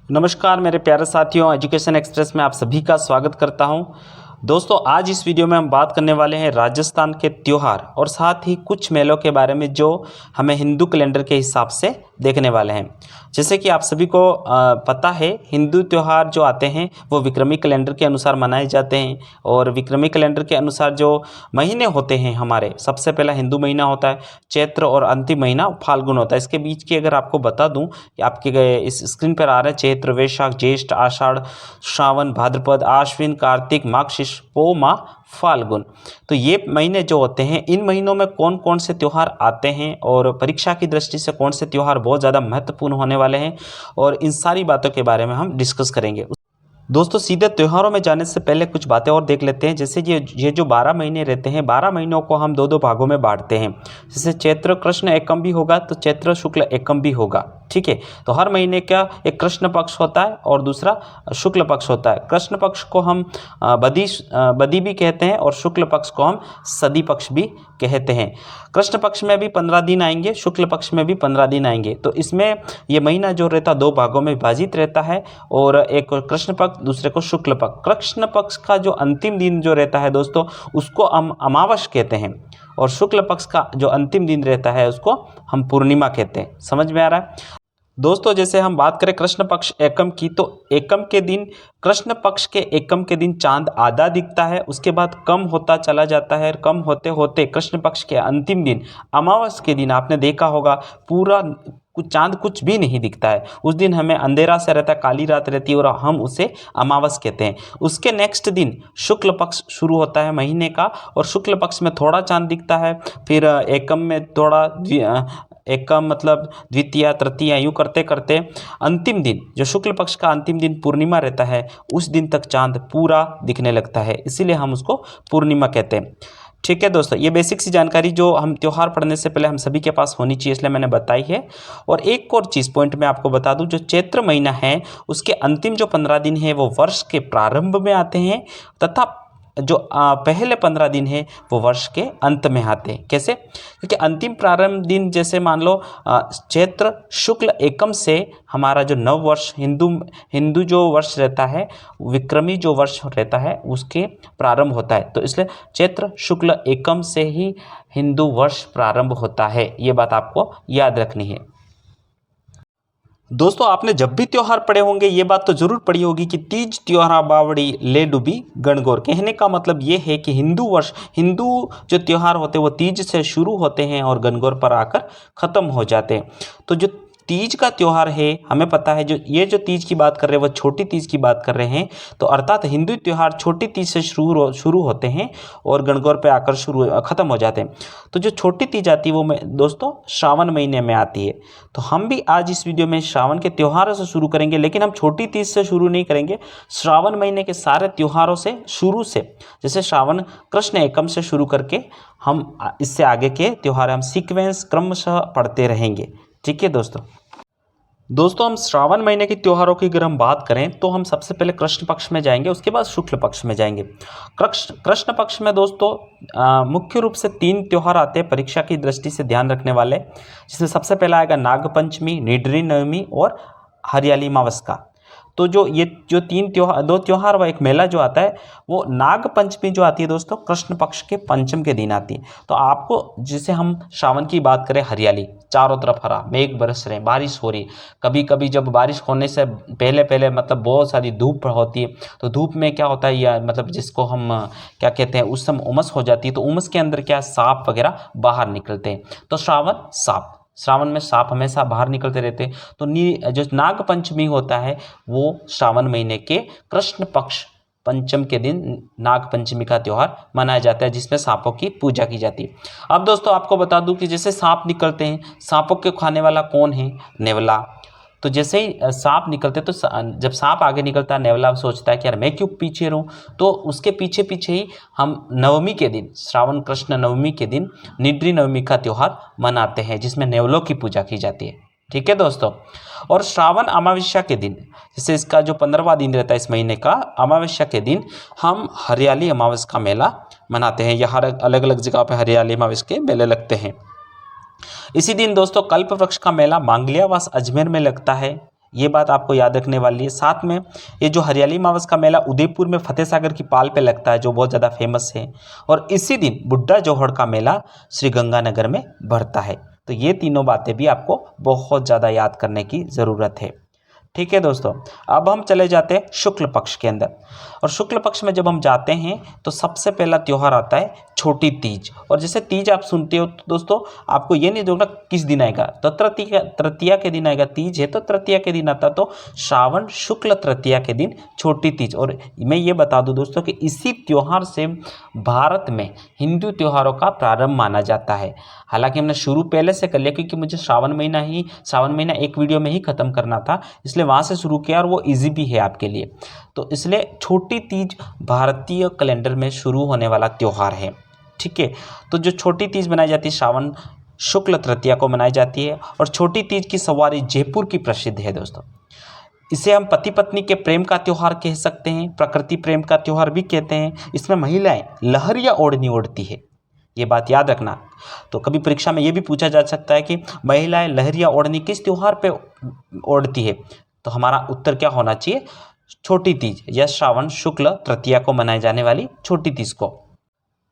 नमस्कार मेरे प्यारे साथियों, एजुकेशन एक्सप्रेस में आप सभी का स्वागत करता हूं। दोस्तों, आज इस वीडियो में हम बात करने वाले हैं राजस्थान के त्योहार और साथ ही कुछ मेलों के बारे में जो हमें हिंदू कैलेंडर के हिसाब से देखने वाले हैं। जैसे कि आप सभी को पता है, हिंदू त्यौहार जो आते हैं वो विक्रमी कैलेंडर के अनुसार मनाए जाते हैं। और विक्रमी कैलेंडर के अनुसार जो महीने होते हैं हमारे, सबसे पहला हिंदू महीना होता है चैत्र और अंतिम महीना फाल्गुन होता है। इसके बीच की अगर आपको बता दूं कि आपके इस स्क्रीन पर आ रहा है चैत्र, वैशाख, ज्येष्ठ, आषाढ़, श्रावण, भाद्रपद, आश्विन, कार्तिक, माघशीर्ष, पौ, माह, फाल्गुन। तो ये महीने जो होते हैं, इन महीनों में कौन कौन से त्यौहार आते हैं और परीक्षा की दृष्टि से कौन से त्यौहार बहुत ज़्यादा महत्वपूर्ण होने वाले हैं, और इन सारी बातों के बारे में हम डिस्कस करेंगे। दोस्तों, सीधे त्योहारों में जाने से पहले कुछ बातें और देख लेते हैं। जैसे ये जो 12 महीने रहते हैं, 12 महीनों को हम दो दो भागों में बांटते हैं। जैसे चैत्र कृष्ण एकम भी होगा तो चैत्र शुक्ल एकम भी होगा, ठीक है। तो हर महीने का एक कृष्ण पक्ष होता है और दूसरा शुक्ल पक्ष होता है। कृष्ण पक्ष को हम बदी भी कहते हैं और शुक्ल पक्ष को हम सदी पक्ष भी कहते हैं। कृष्ण पक्ष में भी 15 दिन आएंगे, शुक्ल पक्ष में भी 15 दिन आएंगे। तो इसमें ये महीना जो रहता दो भागों में विभाजित रहता है, और एक कृष्ण पक्ष, दूसरे को शुक्ल पक्ष। कृष्ण पक्ष का जो अंतिम दिन जो रहता है दोस्तों, उसको हम अमावस कहते हैं, और शुक्ल पक्ष का जो अंतिम दिन रहता है उसको हम पूर्णिमा कहते हैं। समझ में आ रहा है दोस्तों? जैसे हम बात करें कृष्ण पक्ष एकम की, तो एकम के दिन, कृष्ण पक्ष के एकम के दिन चांद आधा दिखता है, उसके बाद कम होता चला जाता है। कम होते होते कृष्ण पक्ष के अंतिम दिन अमावस के दिन आपने देखा होगा पूरा कुछ चांद कुछ भी नहीं दिखता है। उस दिन हमें अंधेरा से रहता है, काली रात रहती है, और हम उसे अमावस कहते हैं। उसके नेक्स्ट दिन शुक्ल पक्ष शुरू होता है महीने का, और शुक्ल पक्ष में थोड़ा चांद दिखता है। फिर एकम में थोड़ा, एकम मतलब द्वितीया, तृतीया, यूँ करते करते अंतिम दिन जो शुक्ल पक्ष का अंतिम दिन पूर्णिमा रहता है, उस दिन तक चांद पूरा दिखने लगता है, इसीलिए हम उसको पूर्णिमा कहते हैं। ठीक है दोस्तों, ये बेसिक सी जानकारी जो हम त्यौहार पढ़ने से पहले हम सभी के पास होनी चाहिए, इसलिए मैंने बताई है। और एक और चीज़ पॉइंट मैं आपको बता दूं, जो चैत्र महीना है उसके अंतिम जो 15 दिन है वो वर्ष के प्रारंभ में आते हैं, तथा जो पहले 15 दिन है वो वर्ष के अंत में आते हैं। कैसे? क्योंकि अंतिम प्रारंभ दिन, जैसे मान लो चैत्र शुक्ल एकम से हमारा जो नव वर्ष, हिंदू जो वर्ष रहता है, विक्रमी जो वर्ष रहता है, उसके प्रारंभ होता है। तो इसलिए चैत्र शुक्ल एकम से ही हिंदू वर्ष प्रारंभ होता है। ये बात आपको याद रखनी है। दोस्तों, आपने जब भी त्यौहार पढ़े होंगे ये बात तो जरूर पढ़ी होगी कि तीज त्योहारा बावड़ी ले डूबी गणगौर। कहने का मतलब ये है कि हिंदू जो त्यौहार होते हैं वो तीज से शुरू होते हैं और गणगौर पर आकर खत्म हो जाते हैं। तो जो तीज का त्यौहार है, हमें पता है जो तीज की बात कर रहे हैं वो छोटी तीज की बात कर रहे हैं। तो अर्थात हिंदू त्यौहार छोटी तीज से शुरू होते हैं और गणगौर पे आकर खत्म हो जाते हैं। तो जो छोटी तीज आती है वो दोस्तों श्रावण महीने में आती है। तो हम भी आज इस वीडियो में श्रावण के त्योहारों से शुरू करेंगे, लेकिन हम छोटी तीज से शुरू नहीं करेंगे। श्रावण महीने के सारे त्योहारों से शुरू से, जैसे श्रावण कृष्ण एकम से शुरू करके हम इससे आगे के त्योहार हम सीक्वेंस क्रमशः पढ़ते रहेंगे। ठीक है दोस्तों, हम श्रावण महीने के त्योहारों की अगर हम बात करें तो हम सबसे पहले कृष्ण पक्ष में जाएंगे, उसके बाद शुक्ल पक्ष में जाएंगे। कृष्ण पक्ष में दोस्तों मुख्य रूप से 3 त्योहार आते हैं परीक्षा की दृष्टि से ध्यान रखने वाले, जिसमें सबसे पहला आएगा नागपंचमी, निडरी नवमी और हरियाली अमावस का। तो जो 2 त्योहार व एक मेला जो आता है, वो नाग पंचमी जो आती है दोस्तों कृष्ण पक्ष के पंचम के दिन आती है। तो आपको, जिसे हम श्रावण की बात करें, हरियाली, चारों तरफ हरा, मेघ बरस रहे, बारिश हो रही। कभी कभी जब बारिश होने से पहले मतलब बहुत सारी धूप होती है, तो धूप में क्या होता है, या मतलब जिसको हम क्या कहते हैं, उस समय उमस हो जाती है। तो उमस के अंदर क्या, सांप वगैरह बाहर निकलते हैं। तो श्रावण में सांप हमेशा बाहर निकलते रहते हैं। तो जो नाग पंचमी होता है वो श्रावण महीने के कृष्ण पक्ष पंचम के दिन नाग पंचमी का त्यौहार मनाया जाता है, जिसमें सांपों की पूजा की जाती है। अब दोस्तों आपको बता दूं कि जैसे सांप निकलते हैं, सांपों के खाने वाला कौन है? नेवला। तो जैसे ही सांप निकलते, तो जब सांप आगे निकलता है, नेवला सोचता है कि यार मैं क्यों पीछे रहूं, तो उसके पीछे पीछे ही हम नवमी के दिन, श्रावण कृष्ण नवमी के दिन निद्री नवमी का त्यौहार मनाते हैं, जिसमें नेवलों की पूजा की जाती है। ठीक है दोस्तों। और श्रावण अमावस्या के दिन, जैसे इसका जो 15वां दिन रहता है इस महीने का, अमावस्या के दिन हम हरियाली अमावस का मेला मनाते हैं। यहाँ अलग अलग जगह पे हरियाली अमावस के मेले लगते हैं। इसी दिन दोस्तों कल्प वृक्ष का मेला मांगलियावास अजमेर में लगता है। ये बात आपको याद रखने वाली है। साथ में ये जो हरियाली अमावस का मेला उदयपुर में फतेह सागर की पाल पे लगता है, जो बहुत ज़्यादा फेमस है। और इसी दिन बुड्ढा जोहड़ का मेला श्री गंगानगर में भरता है। तो ये तीनों बातें भी आपको बहुत ज़्यादा याद करने की ज़रूरत है। ठीक है दोस्तों, अब हम चले जाते हैं शुक्ल पक्ष के अंदर। और शुक्ल पक्ष में जब हम जाते हैं तो सबसे पहला त्यौहार आता है छोटी तीज। और जैसे तीज आप सुनते हो तो दोस्तों आपको ये नहीं होगा किस दिन आएगा, तो तृतीया के दिन आएगा। तीज है तो तृतीया के दिन आता, तो श्रावण शुक्ल तृतीया के दिन छोटी तीज। और मैं ये बता दूं दोस्तों कि इसी त्यौहार से भारत में हिंदू त्योहारों का प्रारंभ माना जाता है। हालांकि हमने शुरू पहले से कर लिया, क्योंकि मुझे श्रावण महीना एक वीडियो में ही ख़त्म करना था, इसलिए वहाँ से शुरू किया और वो इजी भी है आपके लिए। तो इसलिए छोटी तीज भारतीय कैलेंडर में शुरू होने वाला त्यौहार है। ठीक है, तो जो छोटी तीज मनाई जाती है श्रावण शुक्ल तृतीया को मनाई जाती है। और छोटी तीज की सवारी जयपुर की प्रसिद्ध है दोस्तों। इसे हम पति पत्नी के प्रेम का त्यौहार कह सकते हैं, प्रकृति प्रेम का त्यौहार भी कहते हैं। इसमें महिलाएं लहरिया ओढ़नी ओढ़ती है, ये बात याद रखना। तो कभी परीक्षा में ये भी पूछा जा सकता है कि महिलाएं लहरिया ओढ़नी किस त्यौहार पे ओढ़ती है, तो हमारा उत्तर क्या होना चाहिए, छोटी तीज या श्रावण शुक्ल तृतीया को मनाई जाने वाली छोटी तीज को।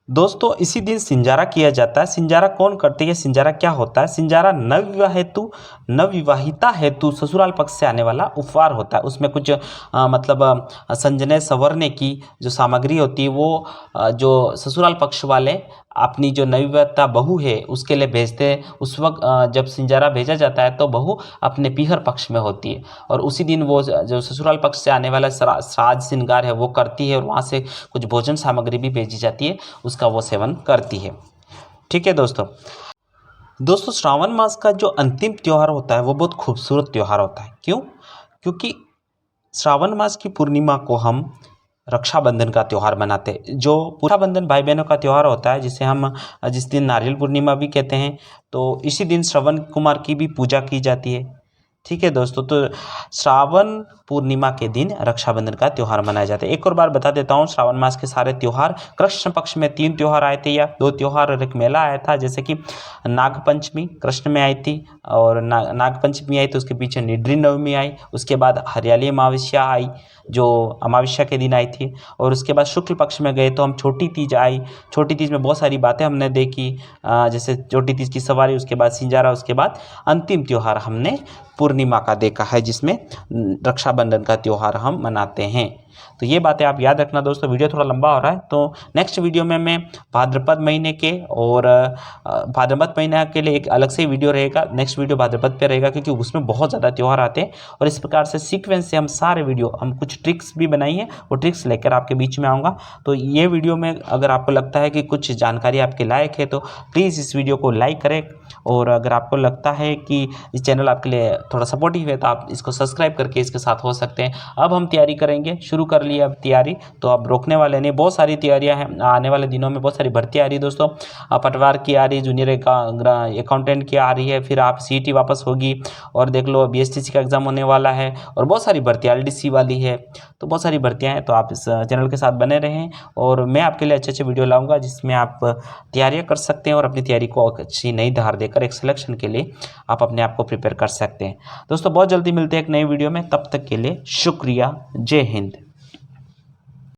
दोस्तों इसी दिन सिंजारा किया जाता है। सिंजारा कौन करती है, सिंजारा क्या होता है? सिंजारा नवविवाहिता हेतु ससुराल पक्ष से आने वाला उपहार होता है। उसमें कुछ संजने संवरने की जो सामग्री होती है वो जो ससुराल पक्ष वाले अपनी जो नवविवाहिता बहू है उसके लिए भेजते हैं। उस वक्त जब सिंजारा भेजा जाता है तो बहू अपने पीहर पक्ष में होती है, और उसी दिन वो जो ससुराल पक्ष से आने वाला साज श्रृंगार है वो करती है, और वहाँ से कुछ भोजन सामग्री भी भेजी जाती है, उसका वो सेवन करती है। ठीक है दोस्तों श्रावण मास का जो अंतिम त्यौहार होता है वो बहुत खूबसूरत त्यौहार होता है। क्यों? क्योंकि श्रावण मास की पूर्णिमा को हम रक्षाबंधन का त्यौहार मनाते हैं। जो रक्षाबंधन भाई बहनों का त्यौहार होता है, जिस दिन नारियल पूर्णिमा भी कहते हैं, तो इसी दिन श्रवण कुमार की भी पूजा की जाती है। ठीक है दोस्तों, तो श्रावण पूर्णिमा के दिन रक्षाबंधन का त्यौहार मनाया जाता है। एक और बार बता देता हूँ, श्रावण मास के सारे त्यौहार, कृष्ण पक्ष में 3 त्यौहार आए थे या 2 त्यौहार और एक मेला आया था। जैसे कि नागपंचमी कृष्ण में आई थी, और नागपंचमी आई तो उसके पीछे निद्री नवमी आई, उसके बाद हरियाली अमावस्या आई जो अमावस्या के दिन आई थी, और उसके बाद शुक्ल पक्ष में गए तो हम छोटी तीज आई। छोटी तीज में बहुत सारी बातें हमने देखी, जैसे छोटी तीज की सवारी, उसके बाद सिंजारा, उसके बाद अंतिम त्यौहार हमने पूर्णिमा का देखा है, जिसमें रक्षाबंधन का त्यौहार हम मनाते हैं। तो ये बातें आप याद रखना दोस्तों। वीडियो थोड़ा लंबा हो रहा है, तो नेक्स्ट वीडियो में मैं भाद्रपद महीने के और भाद्रपद महीना के लिए एक अलग से वीडियो रहेगा। नेक्स्ट वीडियो भाद्रपद पे रहेगा, क्योंकि उसमें बहुत ज़्यादा त्यौहार आते हैं, और इस प्रकार से सीक्वेंस से हम सारे वीडियो, हम कुछ ट्रिक्स भी बनाई है, वो ट्रिक्स लेकर आपके बीच में आऊँगा। तो ये वीडियो में अगर आपको लगता है कि कुछ जानकारी आपके लायक है तो प्लीज़ इस वीडियो को लाइक करें, और अगर आपको लगता है कि इस चैनल आपके लिए थोड़ा सपोर्टिव है तो आप इसको सब्सक्राइब करके इसके साथ हो सकते हैं। अब हम तैयारी करेंगे, शुरू कर लिए अब तैयारी, तो अब रोकने वाले नहीं। बहुत सारी तैयारियां हैं, आने वाले दिनों में बहुत सारी भर्ती आ रही है दोस्तों। पटवार की आ रही है, जूनियर अकाउंटेंट की आ रही है, फिर आप सीईटी वापस होगी, और देख लो बीएसटीसी का एग्जाम होने वाला है, और बहुत सारी भर्तियाँ एलडीसी वाली है, तो बहुत सारी भर्तियाँ हैं। तो आप इस चैनल के साथ बने रहें, और मैं आपके लिए अच्छे अच्छे वीडियो लाऊंगा जिसमें आप तैयारियाँ कर सकते हैं, और अपनी तैयारी को अच्छी नई धार देकर एक सिलेक्शन के लिए आप अपने आप को प्रिपेयर कर सकते हैं। दोस्तों बहुत जल्दी मिलते हैं एक नई वीडियो में, तब तक के लिए शुक्रिया। जय हिंद।